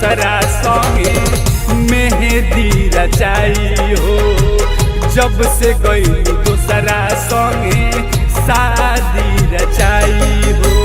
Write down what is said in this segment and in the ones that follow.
दोसरा संगे मेहंदी रचाई हो। जब से गइलू दोसरा संगे शादी रचाई हो।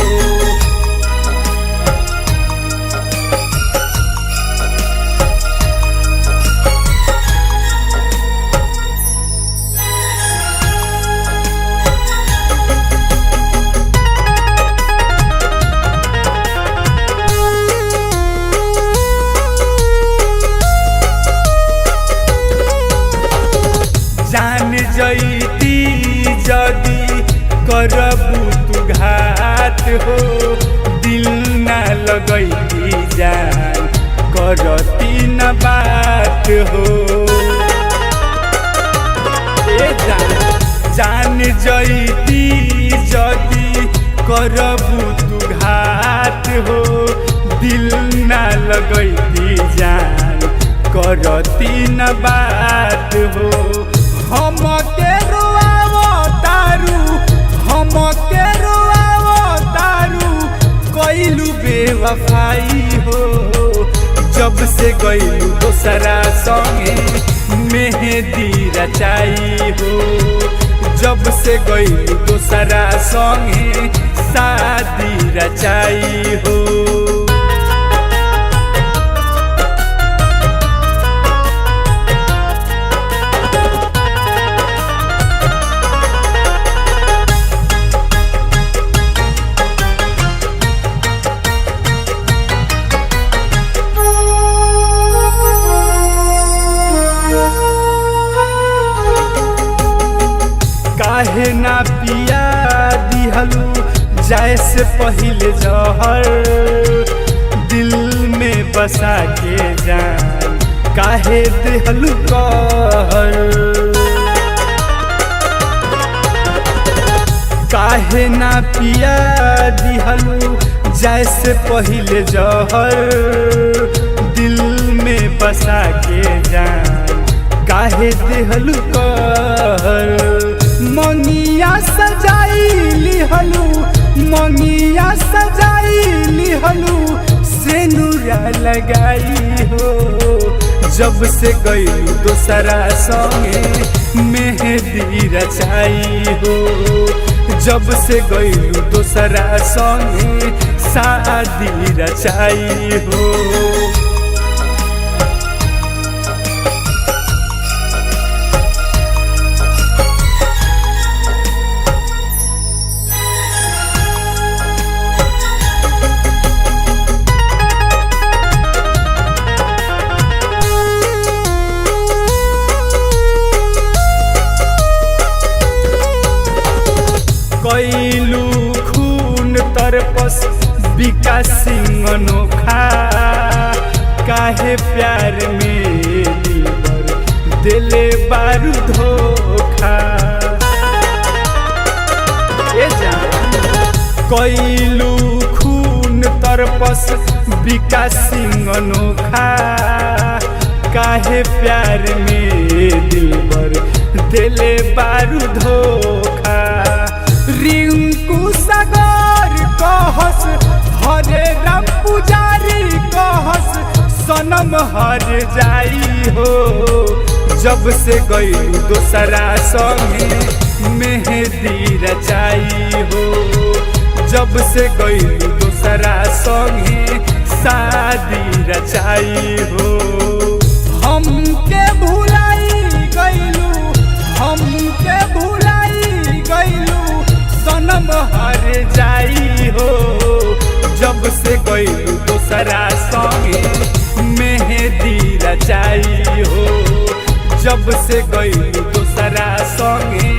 जान जईती जदी करबू तू घात हो, दिल न लगैती जान करती न बात हो। जान जईती जदी करबू तू घात हो, दिल न लगैती जान करती न बात हो। हमके रुआवो तारू, हमके रुआवो तारू, कइलू बेवफाई हो। जब से गइलू दोसरा संगे मेहंदी रचाई हो। जब से गइलू दोसरा संगे शादी रचाई हो। काहे ना पिया दिहलू जाए से पहिले जहर, दिल में बसा के जान काहे दिहलू कहर। काहे ना पिया दिहलू जाए से पहिले जहर, दिल में बसा के जान काहे दिहलू कहर। मंगिया सजाई लिहलू, मंगिया सजाई लिहलू, सेनुरा लगाई हो। जब से गइलू दोसरा संगे मेहंदी रचाई हो। जब से गइलू दोसरा संगे शादी रचाई हो। कइलू खून तरपस विकास सिंह अनोखा, काहे प्यार में दिलबर दिले बारू धोखा। कइलू खून तरपस विकास सिंह अनोखा, काहे प्यार में दिलबर दिले बारू धोखा। रिंकू सागर कहस हरे राम पुजारी कहस सनम हर जाई हो। जब से गइलू दोसरा संगे मेहंदी रचाई हो। जब से गइलू दोसरा संगे शादी रचाई हो। हमके भुलाई गइलू, हमके भुलाई गइलू, सनम हर जाई हो। जब से गइलू दोसरा संगे मेहंदी रचाई हो। जब से गइलू दोसरा संगे